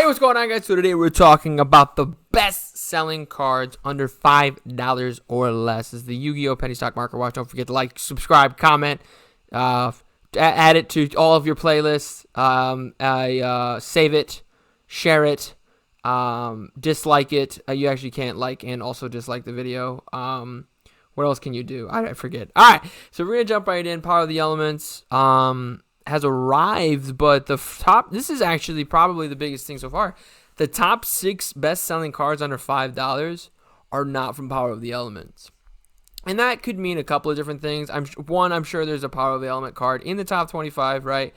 what's going on, guys? So today we're talking about the best-selling cards under $5 or less. This is the Yu-Gi-Oh! Penny Stock Market Watch. Don't forget to like, subscribe, comment, add it to all of your playlists. Save it, share it, dislike it. You actually can't like and also dislike the video. What else can you do? I forget. All right, so we're gonna jump right in. Power of the Elements has arrived, but this is actually probably the biggest thing so far. The top 6 best-selling cards under $5 are not from Power of the Elements. And that could mean a couple of different things. I'm sure there's a Power of the Element card in the top 25, right?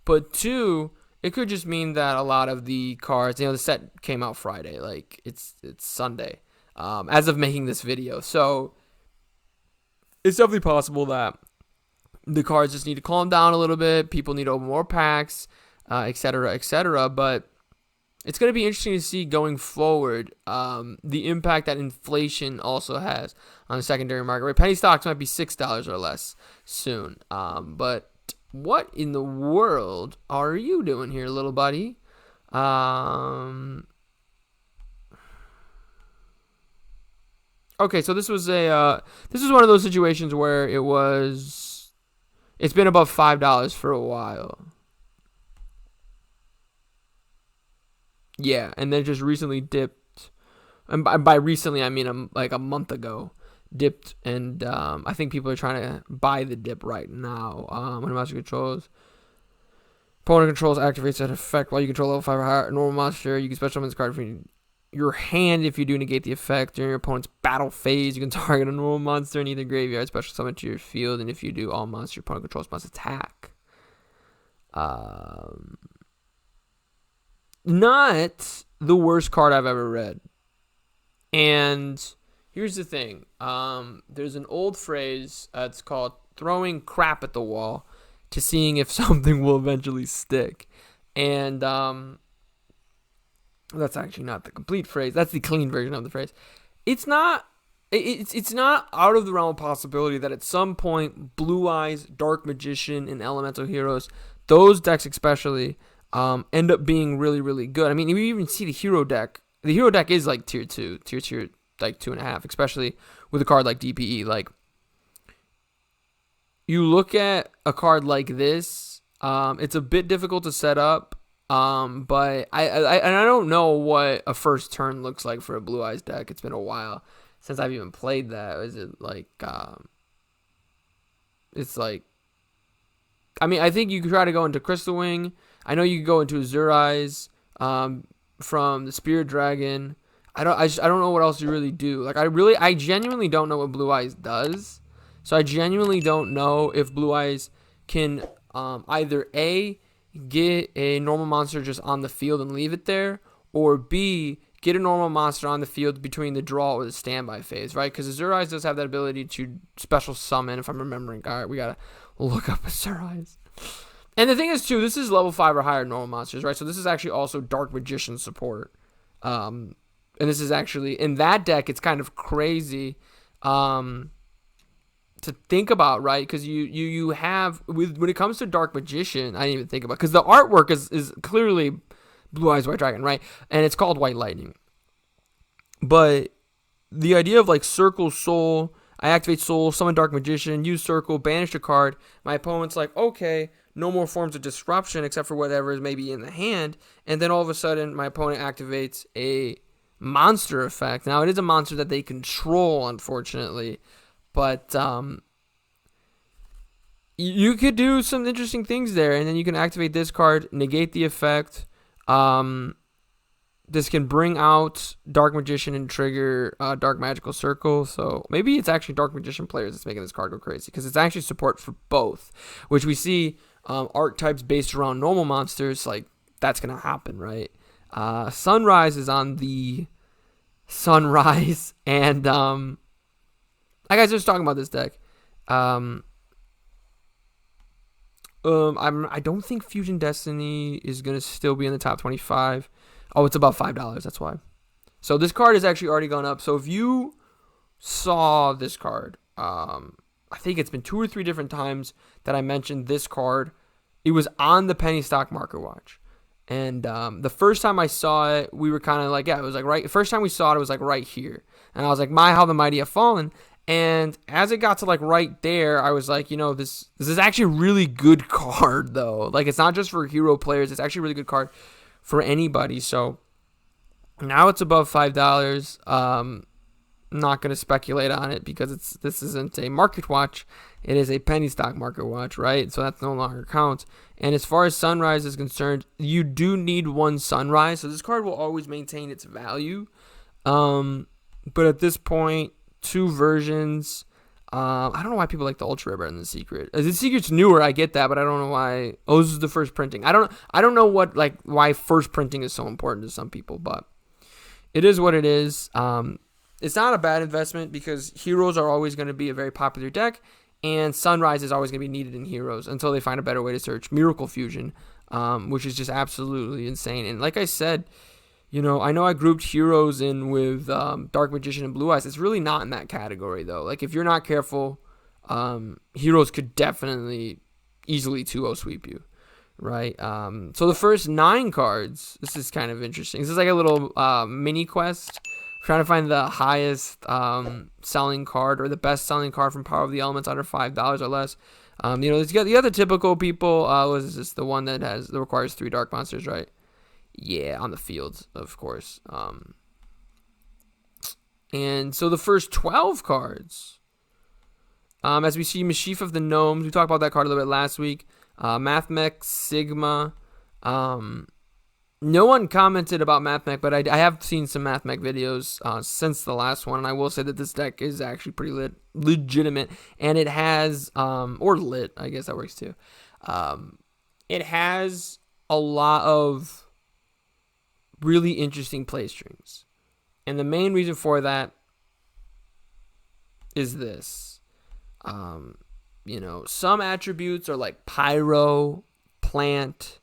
But 2, it could just mean that a lot of the cards, the set came out Friday, like it's Sunday, as of making this video. So it's definitely possible that the cards just need to calm down a little bit. People need to open more packs, etc., etc. But it's going to be interesting to see going forward the impact that inflation also has on the secondary market. Right? Penny stocks might be $6 or less soon. But what in the world are you doing here, little buddy? Okay, so this was one of those situations where it's been above $5 for a while. Yeah, and then just recently dipped. And by recently, I mean like a month ago, dipped. And I think people are trying to buy the dip right now. When a monster controls, opponent controls activates that effect while you control level 5 or higher. Normal monster, you can special summon this card from your hand if you do negate the effect. During your opponent's battle phase, you can target a normal monster in either graveyard, special summon to your field, and if you do, all monsters your opponent controls must attack. Not the worst card I've ever read. And here's the thing. There's an old phrase, it's called throwing crap at the wall to seeing if something will eventually stick. And that's actually not the complete phrase. That's the clean version of the phrase. It's not out of the realm of possibility that at some point Blue Eyes, Dark Magician, and Elemental Heroes, those decks especially, end up being really, really good. I mean, you even see the hero deck. The hero deck is like tier 2, like 2.5, especially with a card like DPE. Like, you look at a card like this, it's a bit difficult to set up. But I don't know what a first turn looks like for a Blue Eyes deck. It's been a while since I've even played that. Is it like, it's like, I mean, I think you could try to go into Crystal Wing. I know you could go into Azure Eyes, from the Spirit Dragon. I don't know what else you really do. Like, I genuinely don't know what Blue Eyes does. So I genuinely don't know if Blue Eyes can, either A, get a normal monster just on the field and leave it there, or B, get a normal monster on the field between the draw or the standby phase, right? Because Azure Eyes does have that ability to special summon, if I'm remembering. All right, we got to look up Azure Eyes. And the thing is, too, this is level 5 or higher normal monsters, right? So this is actually also Dark Magician support. And this is actually, in that deck, it's kind of crazy to think about, right? Because you have, when it comes to Dark Magician, I didn't even think about, because the artwork is clearly Blue Eyes White Dragon, right? And it's called White Lightning. But the idea of like Circle Soul, I activate Soul, summon Dark Magician, use Circle, banish a card. My opponent's like, okay, no more forms of disruption except for whatever is maybe in the hand. And then all of a sudden, my opponent activates a monster effect. Now, it is a monster that they control, unfortunately. But you could do some interesting things there. And then you can activate this card, negate the effect. This can bring out Dark Magician and trigger Dark Magical Circle. So maybe it's actually Dark Magician players that's making this card go crazy, because it's actually support for both, which we see archetypes based around normal monsters. Like, that's going to happen, right? Sunrise is on the Sunrise. And I guys just talking about this deck. I don't think Fusion Destiny is going to still be in the top 25. Oh, it's about $5. That's why. So this card has actually already gone up. So if you saw this card, I think it's been 2 or 3 different times that I mentioned this card. It was on the Penny Stock Market Watch. And the first time I saw it, we were kind of like, yeah, it was like right. First time we saw it, it was like right here, and I was like, my, how the mighty have fallen. And as it got to like right there, I was like, this is actually a really good card though. Like it's not just for hero players; it's actually a really good card for anybody. So now it's above $5. I'm not going to speculate on it because this isn't a market watch. It is a penny stock market watch, right? So that's no longer counts. And as far as Sunrise is concerned, you do need one Sunrise. So this card will always maintain its value. But at this point, two versions. I don't know why people like the Ultra Rare better than the Secret. The Secret's newer, I get that, but I don't know why. Oh, this is the first printing. I don't know why first printing is so important to some people, but it is what it is. It's not a bad investment because Heroes are always going to be a very popular deck, and Sunrise is always going to be needed in Heroes until they find a better way to search Miracle Fusion, which is just absolutely insane. And like I said, I know I grouped Heroes in with Dark Magician and Blue Eyes. It's really not in that category, though. Like, if you're not careful, Heroes could definitely easily 2-0 sweep you, right? So the first 9 cards, this is kind of interesting. This is like a little mini quest. Trying to find the highest selling card or the best selling card from Power of the Elements under $5 or less. The other typical people. Was this the one that requires 3 dark monsters, right? Yeah, on the field, of course. And so the first 12 cards, as we see Mischief of the Gnomes, we talked about that card a little bit last week. Mathmech Sigma. No one commented about Mathmech, but I have seen some Mathmech videos since the last one, and I will say that this deck is actually pretty legitimate, and it has, or lit, I guess that works too. It has a lot of really interesting play strings, and the main reason for that is this. Some attributes are like Pyro, Plant,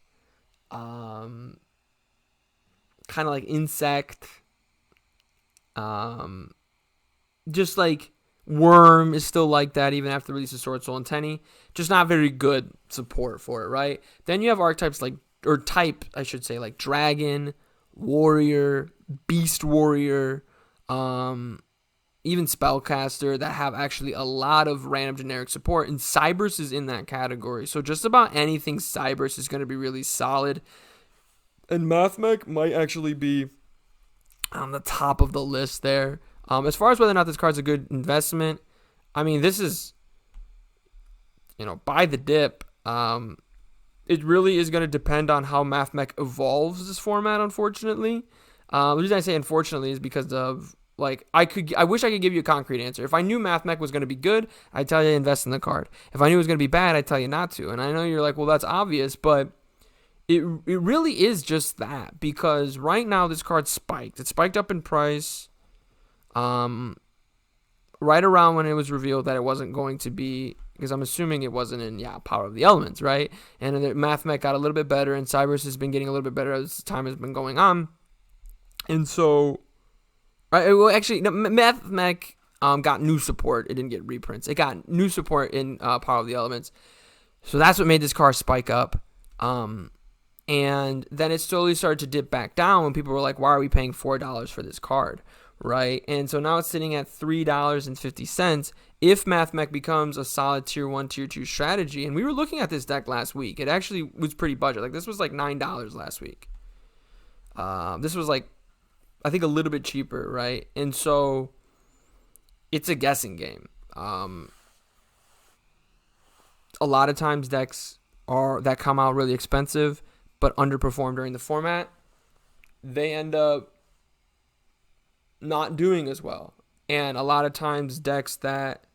kind of like Insect, just like Worm is still like that even after the release of Sword, Soul, and Tenny. Just not very good support for it, right? Then you have archetypes like Dragon, Warrior, Beast Warrior, even Spellcaster that have actually a lot of random generic support, and Cybers is in that category. So just about anything Cybers is going to be really solid. And Mathmech might actually be on the top of the list there. As far as whether or not this card's a good investment, I mean, this is, buy the dip. It really is going to depend on how Mathmech evolves this format, unfortunately. The reason I say unfortunately is because of, I wish I could give you a concrete answer. If I knew Mathmech was going to be good, I'd tell you to invest in the card. If I knew it was going to be bad, I'd tell you not to. And I know you're like, well, that's obvious, but It really is just that, because right now this card spiked. It spiked up in price right around when it was revealed that it wasn't going to be, because I'm assuming it wasn't in Power of the Elements, right? And then Mathmech got a little bit better, and Cybers has been getting a little bit better as time has been going on. And so, Mathmech got new support. It didn't get reprints. It got new support in Power of the Elements. So that's what made this card spike up. And then it slowly started to dip back down when people were like, why are we paying $4 for this card, right? And so now it's sitting at $3.50 if Mathmech becomes a solid Tier 1, Tier 2 strategy. And we were looking at this deck last week. It actually was pretty budget. Like, this was like $9 last week. This was like, I think a little bit cheaper, right? And so it's a guessing game. A lot of times decks that come out really expensive but underperform during the format, they end up not doing as well. And a lot of times decks that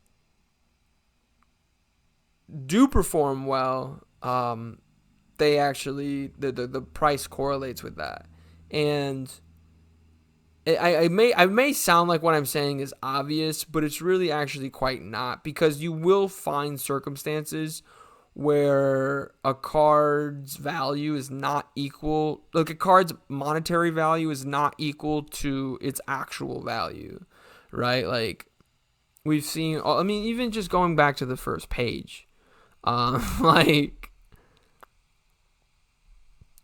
do perform well, they actually, the price correlates with that. And I may sound like what I'm saying is obvious, but it's really actually quite not, because you will find circumstances where a card's value is not equal, like a card's monetary value is not equal to its actual value, right? Like, we've seen, I mean, even just going back to the first page, like,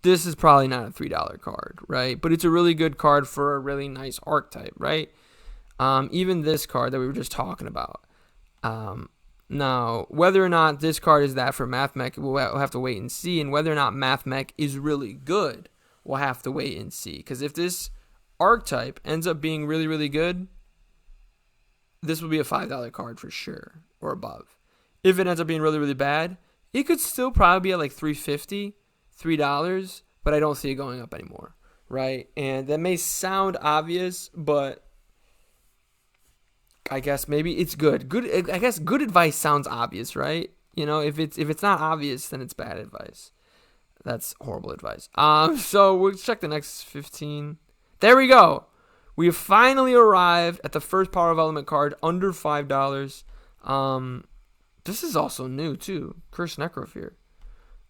this is probably not a $3 card, right? But it's a really good card for a really nice archetype, right? Even this card that we were just talking about. Now, whether or not this card is that for Mathmech, we'll have to wait and see. And whether or not Mathmech is really good, we'll have to wait and see. Because if this archetype ends up being really, really good, this will be a $5 card for sure, or above. If it ends up being really, really bad, it could still probably be at like $3.50, $3, but I don't see it going up anymore, right? And that may sound obvious, but I guess maybe it's good. I guess good advice sounds obvious, right? You know, if it's not obvious, then it's bad advice. That's horrible advice. So we'll check the next 15. There we go. We have finally arrived at the first Power of Element card under $5. This is also new too. Cursed Necrofear.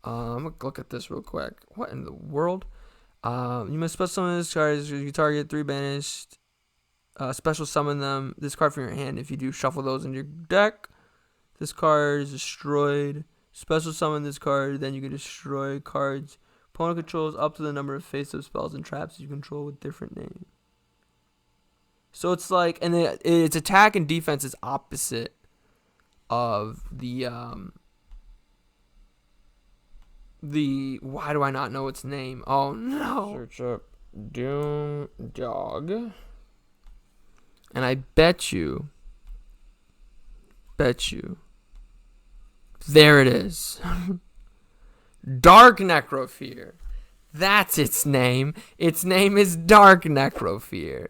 I'm gonna look at this real quick. What in the world? You must special summon this card. You target 3 banished. Special summon them. This card from your hand. If you do, shuffle those in your deck. This card is destroyed. Special summon this card. Then you can destroy cards. Opponent controls up to the number of face-up spells and traps you control with different names. So it's like, and its attack and defense is opposite of the why do I not know its name? Oh no. Search up Doom Dog. And I bet you. There it is. Dark Necrofear. That's its name. Its name is Dark Necrofear.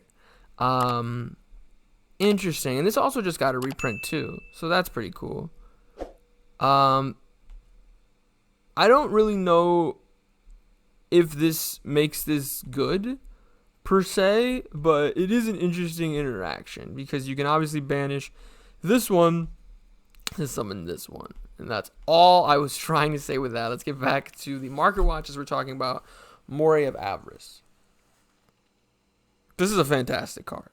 Interesting. And this also just got a reprint too. So that's pretty cool. I don't really know if this makes this good per se, but it is an interesting interaction because you can obviously banish this one and summon this one. And that's all I was trying to say with that. Let's get back to the market watches we're talking about. Mori of Avarice. This is a fantastic card.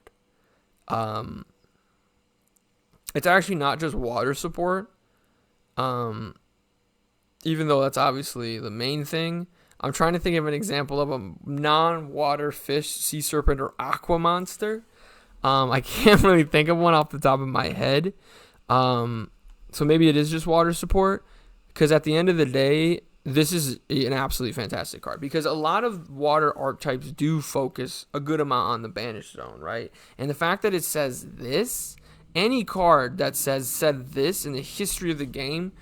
It's actually not just water support. Even though that's obviously the main thing. I'm trying to think of an example of a non-water fish, sea serpent, or aqua monster. I can't really think of one off the top of my head. So maybe it is just water support. Because at the end of the day, this is an absolutely fantastic card. Because a lot of water archetypes do focus a good amount on the banish zone, right? And the fact that it says this, any card that said this in the history of the game,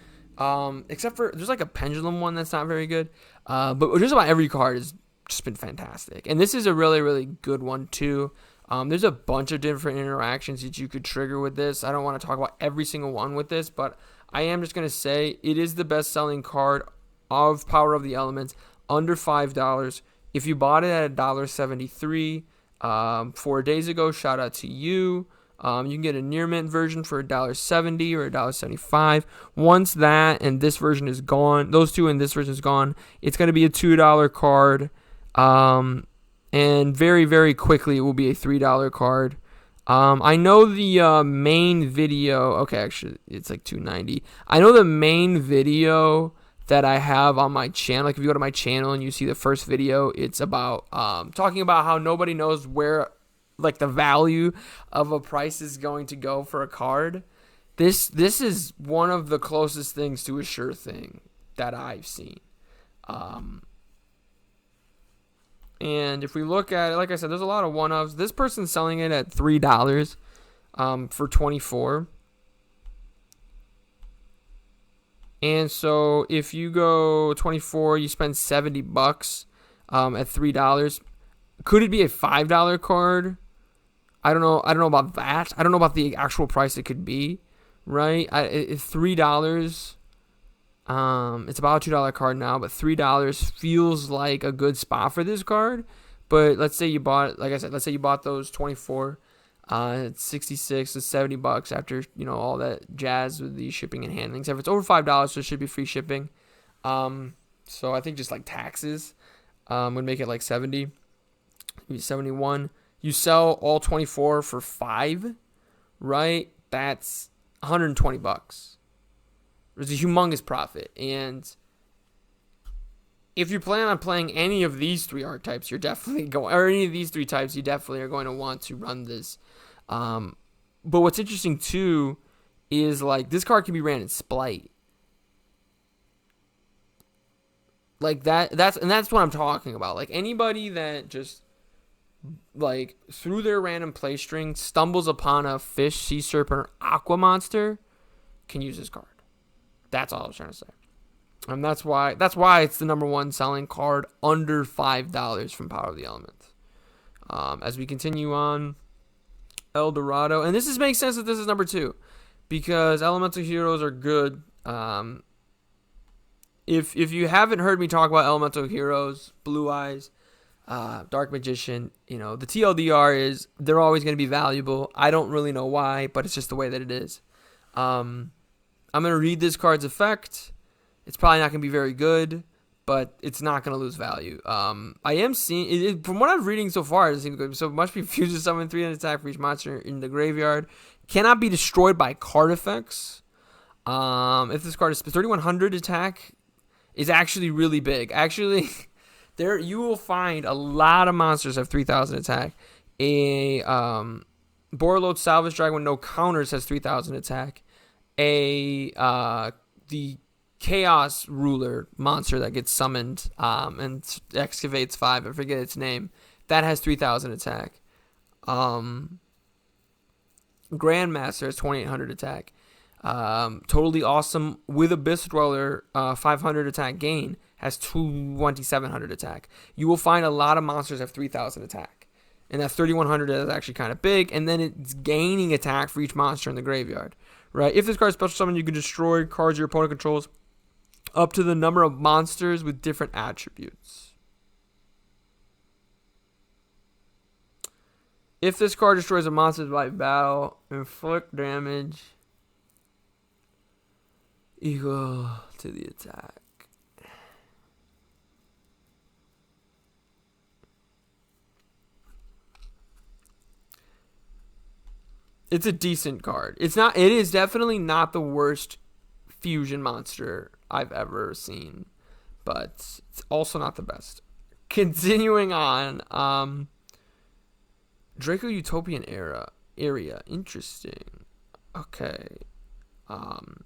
except for there's like a pendulum one that's not very good, but just about every card has just been fantastic. And this is a really, really good one too. There's a bunch of different interactions that you could trigger with this. I don't want to talk about every single one with this, but I am just going to say it is the best selling card of Power of the Elements under $5. If you bought it at $1.73 4 days ago, shout out to you. You can get a near mint version for $1.70 or $1.75. Once that and this version is gone, those two and this version is gone, it's going to be a $2 card. And very, very quickly it will be a $3 card. I know the main video. Okay, actually, it's like $2.90. I know the main video that I have on my channel. Like if you go to my channel and you see the first video, it's about talking about how nobody knows where like the value of a price is going to go for a card. This is one of the closest things to a sure thing that I've seen. And if we look at it, like I said, there's a lot of one-offs. This person's selling it at $3 for 24. And so if you go 24, you spend $70 at $3. Could it be a $5 card? I don't know about that. I don't know about the actual price it could be, right? $3. It's about a $2 card now, but $3 feels like a good spot for this card. But let's say you bought, like I said, let's say you bought those 24 at 66 to $70 after, all that jazz with the shipping and handling. So if it's over $5, so it should be free shipping. So I think just like taxes would make it like 70, maybe 71. You sell all 24 for $5, right? That's $120. It's a humongous profit, and if you plan on playing any of these three archetypes, you're definitely going, or any of these three types, you definitely are going to want to run this. But what's interesting too is like this card can be ran in Splight. Like that's what I'm talking about. Like anybody that just like through their random play string stumbles upon a fish, sea serpent, or aqua monster can use this card. That's all I was trying to say. And that's why it's the number one selling card under $5 from Power of the Elements. As we continue on, El Dorado, and this makes sense that this is number 2 because Elemental Heroes are good. If you haven't heard me talk about Elemental Heroes, Blue Eyes, Dark Magician, the TLDR is they're always going to be valuable. I don't really know why, but it's just the way that it is. I'm going to read this card's effect. It's probably not going to be very good, but it's not going to lose value. I am seeing, from what I'm reading so far, it seems good. So it must be fused to summon 300 attack for each monster in the graveyard. Cannot be destroyed by card effects. If this card is 3,100 attack, is actually really big. Actually, there you will find a lot of monsters have 3,000 attack. A Borreload Salvage Dragon with no counters has 3,000 attack. The Chaos Ruler monster that gets summoned and excavates 5, I forget its name, that has 3,000 attack. Grandmaster has 2,800 attack. Totally Awesome with Abyss Dweller, 500 attack gain, has 2,700 attack. You will find a lot of monsters have 3,000 attack. And that 3,100 is actually kind of big, and then it's gaining attack for each monster in the graveyard. Right? If this card is special summon, you can destroy cards your opponent controls up to the number of monsters with different attributes. If this card destroys a monster by battle, inflict damage equal to the attack. It's a decent card. It is definitely not the worst fusion monster I've ever seen, but it's also not the best. Continuing on, Draco Utopian area. Interesting. Okay. When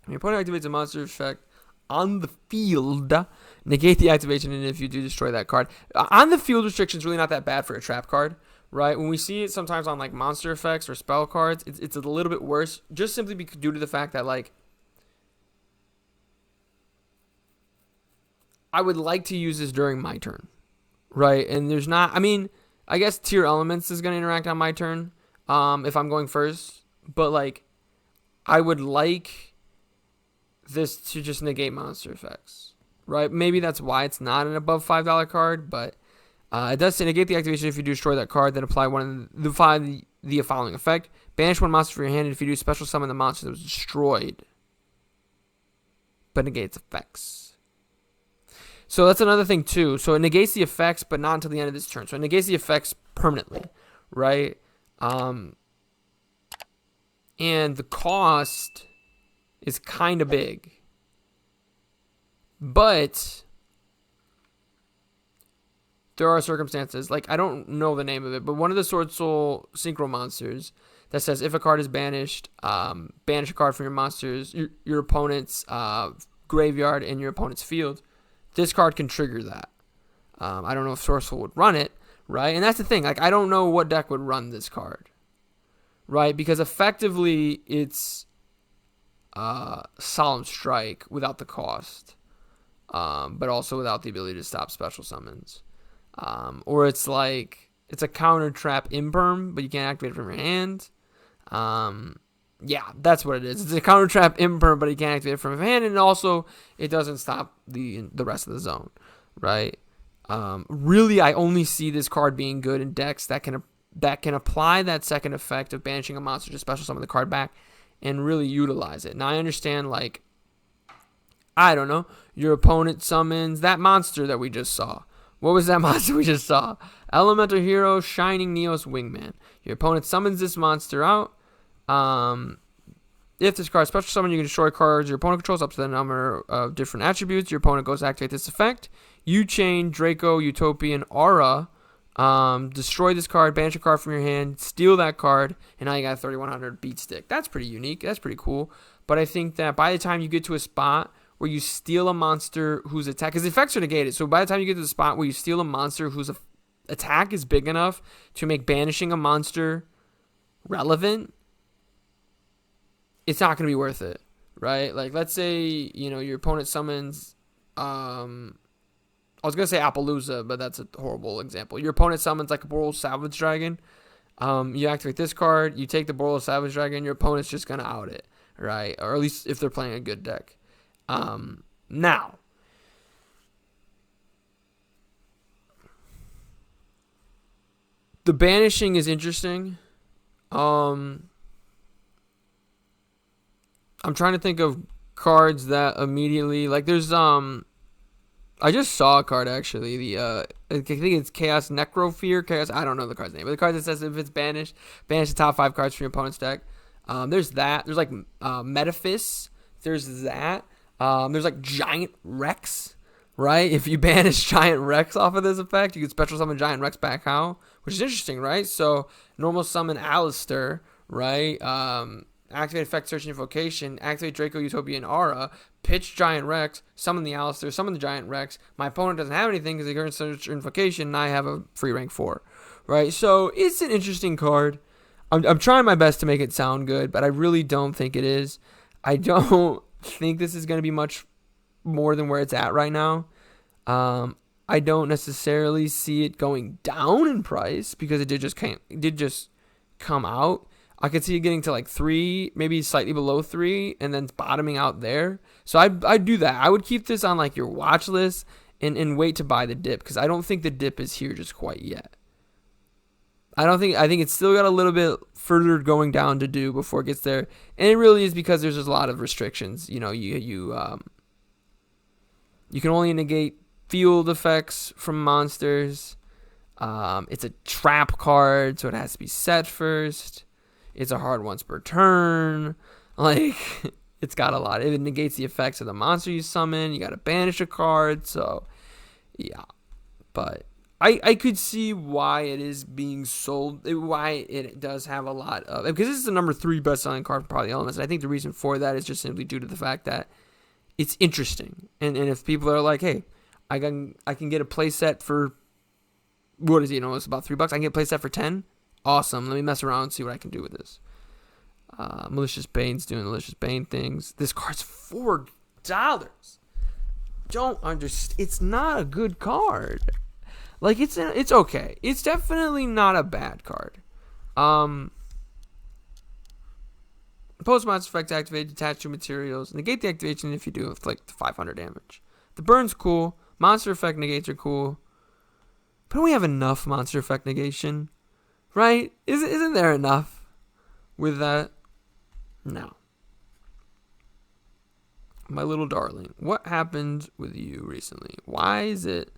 your opponent activates a monster effect on the field, negate the activation, and if you do, destroy that card. On the field restriction is really not that bad for a trap card, right? When we see it sometimes on like monster effects or spell cards, it's a little bit worse, just simply due to the fact that like I would like to use this during my turn, right? And there's not, I mean, I guess Tier Elements is going to interact on my turn if I'm going first, but like I would like this to just negate monster effects, right? Maybe that's why it's not an above $5 card, but it does say negate the activation if you do destroy that card, then apply the following effect. Banish one monster from your hand, and if you do, special summon the monster that was destroyed, but negates effects. So that's another thing too. So it negates the effects, but not until the end of this turn. So it negates the effects permanently, right? And the cost is kind of big. But there are circumstances, like I don't know the name of it, but one of the Sword Soul Synchro monsters that says if a card is banished, banish a card from your monsters, your opponent's graveyard and your opponent's field. This card can trigger that. I don't know if Sword Soul would run it, right? And that's the thing. Like I don't know what deck would run this card, right? Because effectively it's Solemn Strike without the cost, but also without the ability to stop special summons. Or it's like it's a counter trap imperm, but you can't activate it from your hand. Yeah, that's what it is. It's a counter trap imperm, but you can't activate it from your hand, and also it doesn't stop the rest of the zone, right? Really, I only see this card being good in decks that can apply that second effect of banishing a monster to special summon the card back and really utilize it. Now I understand, like, I don't know, your opponent summons that monster that we just saw. What was that monster we just saw? Elemental Hero Shining Neos Wingman. Your opponent summons this monster out. If this card is special summon, you can destroy cards your opponent controls up to the number of different attributes. Your opponent goes to activate this effect. You chain Draco, Utopian, Aura. Destroy this card, banish a card from your hand, steal that card, and now you got a 3100 beat stick. That's pretty unique. That's pretty cool. But I think that by the time you get to a spot where you steal a monster whose attack, because the effects are negated, so by the time you get to the spot where you steal a monster whose attack is big enough to make banishing a monster relevant, it's not going to be worth it, right? Like, let's say, your opponent summons, I was going to say Appaloosa, but that's a horrible example. Your opponent summons like a Boros Savage Dragon. You activate this card, you take the Boros Savage Dragon, your opponent's just going to out it, right? Or at least if they're playing a good deck. Now, the banishing is interesting. I'm trying to think of cards that immediately, like, there's I just saw a card actually. I think it's Chaos Necrofear. I don't know the card's name, but the card that says if it's banished, banish the top 5 cards from your opponent's deck. There's that. There's like Metaphys. There's that. There's like Giant Rex, right? If you banish Giant Rex off of this effect, you can special summon Giant Rex back out, which is interesting, right? So normal summon Alistair, right? Activate effect, search and invocation, activate Draco, Utopian, Aura, pitch Giant Rex, summon the Alistair, summon the Giant Rex. My opponent doesn't have anything because they current search or invocation, and I have a free rank 4, right? So it's an interesting card. I'm trying my best to make it sound good, but I really don't think it is. I don't think this is going to be much more than where it's at right now. I don't necessarily see it going down in price because it did just come out. I could see it getting to like 3, maybe slightly below 3, and then bottoming out there. So I'd do that. I would keep this on like your watch list and wait to buy the dip because I don't think the dip is here just quite yet. I think it's still got a little bit further going down to do before it gets there. And it really is because there's just a lot of restrictions. You can only negate field effects from monsters. It's a trap card, so it has to be set first. It's a hard once per turn. Like, it's got a lot. It negates the effects of the monster you summon. You got to banish a card. So, yeah. But I could see why it is being sold. Why it does have a lot of... Because this is the number 3 best-selling card from Part of the Elements. And I think the reason for that is just simply due to the fact that it's interesting. And if people are like, hey, I can get a playset for... What is it? It's about $3. I can get a playset for 10. Awesome. Let me mess around and see what I can do with this. Malicious Bane's doing Malicious Bane things. This card's $4. Don't understand. It's not a good card. Like, it's okay. It's definitely not a bad card. Post monster effect activate, detach 2 materials. Negate the activation if you do inflict 500 damage. The burn's cool. Monster effect negates are cool. But don't we have enough monster effect negation? Right? Isn't there enough with that? No. My little darling, what happened with you recently? Why is it...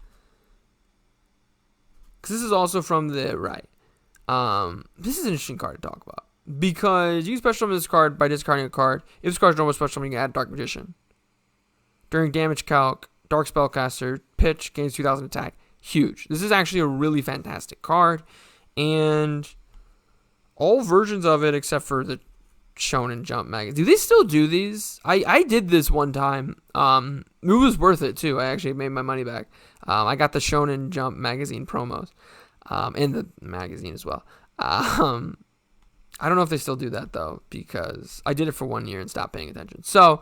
Because this is also from the right. This is an interesting card to talk about. Because you can special summon this card by discarding a card. If this card's normal special summon, you can add Dark Magician. During damage calc, Dark Spellcaster, pitch, gains 2,000 attack. Huge. This is actually a really fantastic card. And all versions of it except for the Shonen Jump magazine. Do they still do these? I did this one time. It was worth it too. I actually made my money back. I got the Shonen Jump magazine promos. And the magazine as well. I don't know if they still do that though, because I did it for 1 year and stopped paying attention. So,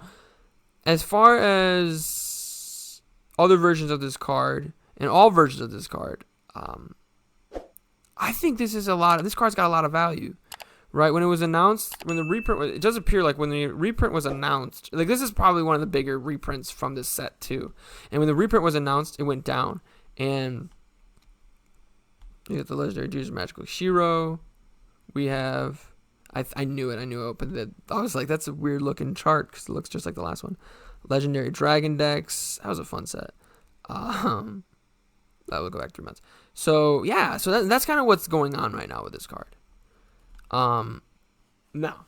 as far as other versions of this card, and all versions of this card, I think this card's got a lot of value, right? When it was announced, when the reprint, it does appear like when the reprint was announced, like this is probably one of the bigger reprints from this set too. And when the reprint was announced, it went down. And you got the Legendary Juice Magical Shiro. We have, I knew it, but I was like, that's a weird looking chart because it looks just like the last one. Legendary Dragon Decks. That was a fun set. That will go back 3 months. So yeah, so that's kind of what's going on right now with this card. Now,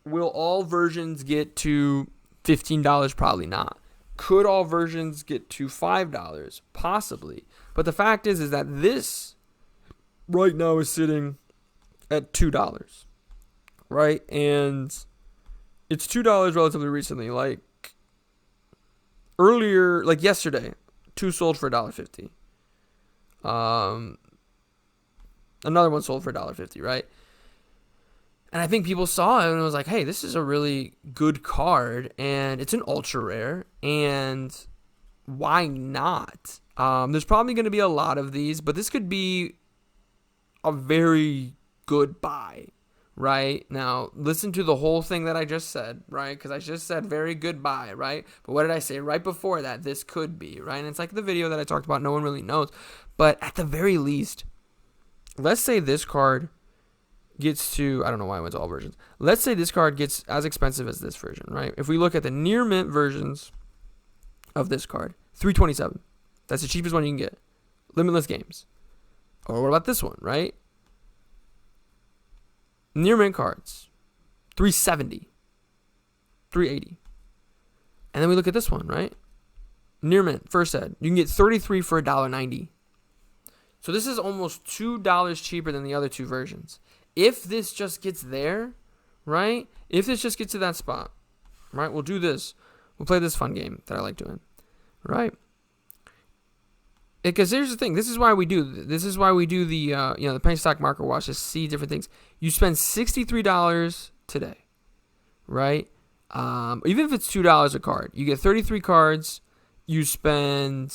Will all versions get to $15? Probably not. Could all versions get to $5? Possibly. But the fact is that this right now is sitting at $2, right? And it's $2 relatively recently. Like earlier, like yesterday, 2 sold for $1.50. Another one sold for $1.50, right? And I think people saw it and it was like, hey, this is a really good card, and it's an ultra rare, and why not? There's probably going to be a lot of these, but this could be a very good buy, right? Now, listen to the whole thing that I just said, right? Because I just said very good buy, right? But what did I say right before that? This could be, right? And it's like the video that I talked about, no one really knows. But at the very least, let's say this card gets to, I don't know why I went to all versions. Let's say this card gets as expensive as this version, right? If we look at the near mint versions of this card, $327. That's the cheapest one you can get. Limitless games. Or what about this one, right? Near mint cards, $370, $380. And then we look at this one, right? Near mint, first ed. You can get 33 for $1.90. So this is almost $2 cheaper than the other two versions. If this just gets there, right? If this just gets to that spot, right? We'll do this. We'll play this fun game that I like doing, right? Because here's the thing. This is why we do the the penny stock market watch to see different things. You spend $63 today, right? Even if it's $2 a card, you get 33 cards. You spend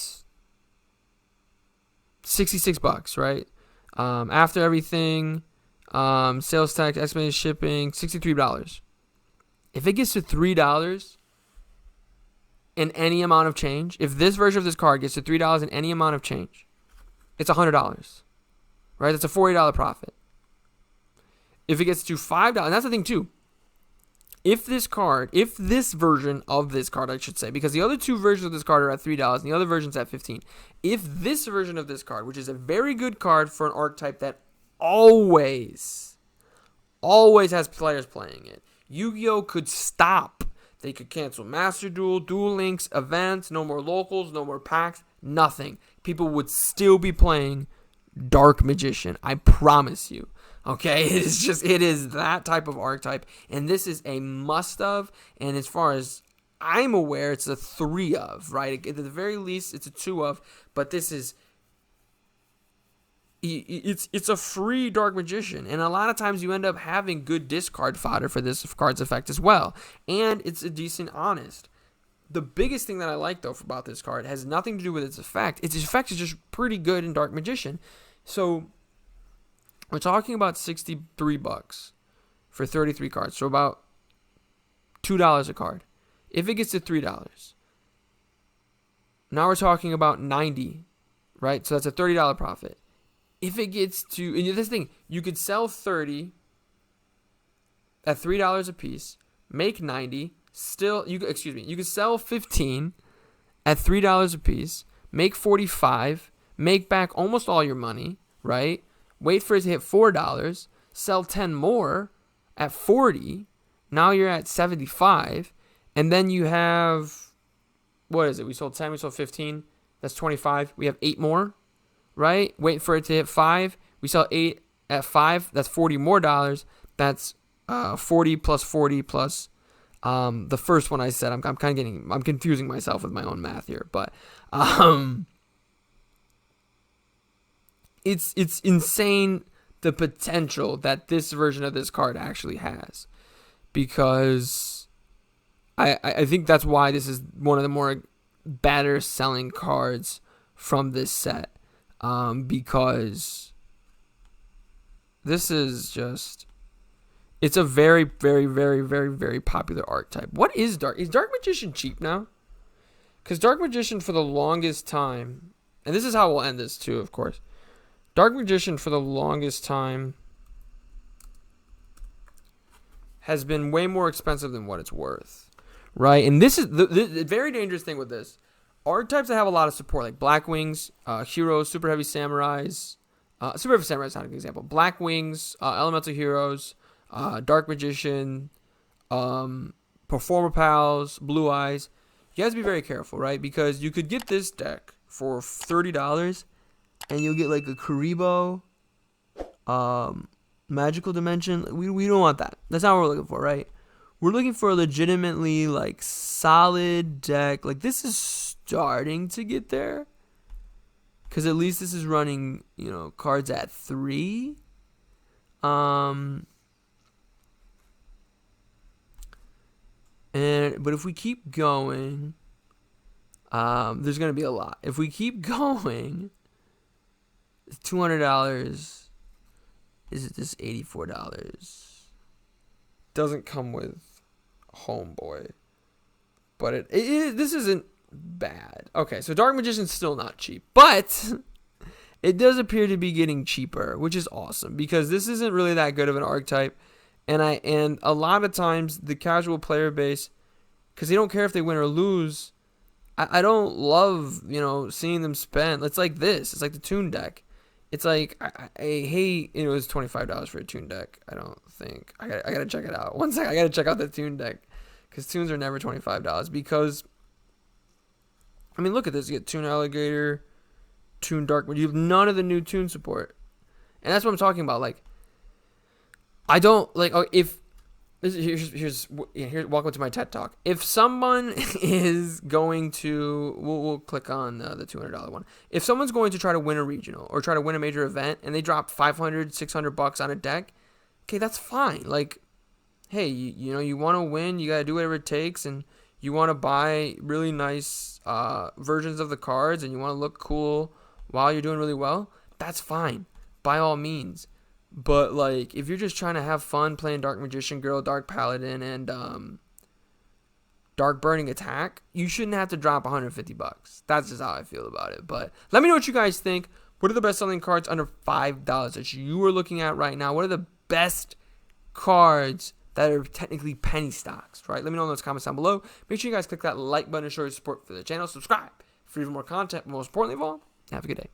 $66, right? After everything. Sales tax, estimated shipping, $63. If it gets to $3 in any amount of change, if this version of this card gets to $3 in any amount of change, it's $100, right? That's a $40 profit. If it gets to $5, and that's the thing too. If this version of this card, I should say, because the other two versions of this card are at $3 and the other version's at $15. If this version of this card, which is a very good card for an archetype that always has players playing it. Yu-Gi-Oh! Could stop. They could cancel Master Duel, Duel Links, events, no more locals, no more packs, nothing. People would still be playing Dark Magician. I promise you. Okay? It is that type of archetype. And this is a must of. And as far as I'm aware, it's a 3 of, right? At the very least, it's a 2 of. But this is... It's a free Dark Magician, and a lot of times you end up having good discard fodder for this card's effect as well, and it's a decent honest. The biggest thing that I like though about this card has nothing to do with its effect. Its effect is just pretty good in Dark Magician. So we're talking about $63 for 33 cards, so about $2 a card. If it gets to $3, now we're talking about $90, right? So that's a $30 profit. If it gets to, and this thing, you could sell 30 at $3 a piece, make 90, you could sell 15 at $3 a piece, make 45, make back almost all your money, right? Wait for it to hit $4, sell 10 more at 40, now you're at 75, and then you have, what is it? We sold 10, we sold 15, that's 25, we have 8 more. Right? Wait for it to hit 5. We sell 8 at 5. That's $40 more. That's 40 plus 40 plus the first one I said. I'm confusing myself with my own math here, but it's insane the potential that this version of this card actually has, because I think that's why this is one of the more better selling cards from this set. Because this is just, it's a very, very, very, very, very popular archetype. What is Dark? Is Dark Magician cheap now? Because Dark Magician for the longest time, and this is how we'll end this too, of course. Dark Magician for the longest time has been way more expensive than what it's worth, right? And this is the very dangerous thing with this. Archetypes that have a lot of support, like Black Wings, Heroes, Super Heavy Samurais. Super Heavy Samurai is not an example. Black Wings, Elemental Heroes, Dark Magician, Performer Pals, Blue Eyes. You have to be very careful, right? Because you could get this deck for $30, and you'll get like a Karibo, Magical Dimension. We don't want that. That's not what we're looking for, right? We're looking for a legitimately like solid deck. Like this is starting to get there, because at least this is running, cards at 3. But if we keep going, there's gonna be a lot. If we keep going, $200. Is it this $84? Doesn't come with Homeboy, but this isn't bad. Okay, so Dark Magician's still not cheap, but it does appear to be getting cheaper, which is awesome, because this isn't really that good of an archetype. And a lot of times the casual player base, because they don't care if they win or lose, I don't love, seeing them spend. It's like this. It's like the Toon deck. It's like, I hate, it was $25 for a Toon deck. I don't think. I gotta check it out. One second, I gotta check out the Toon deck, because Toons are never $25, because, look at this. You get Toon Alligator, Toon Dark, but you have none of the new Toon support. And that's what I'm talking about. Like, I don't like here's welcome to my TED Talk. If someone is going to, we'll click on the $200 one. If someone's going to try to win a regional or try to win a major event, and they drop $500-$600 on a deck, okay, that's fine. Like, hey, you want to win, you gotta do whatever it takes, and you want to buy really nice versions of the cards, and you want to look cool while you're doing really well. That's fine, by all means. But, like, if you're just trying to have fun playing Dark Magician Girl, Dark Paladin, and Dark Burning Attack, you shouldn't have to drop $150. That's just how I feel about it. But let me know what you guys think. What are the best-selling cards under $5 that you are looking at right now? What are the best cards that are technically penny stocks, right? Let me know in those comments down below. Make sure you guys click that like button to show your support for the channel. Subscribe for even more content. But most importantly of all, have a good day.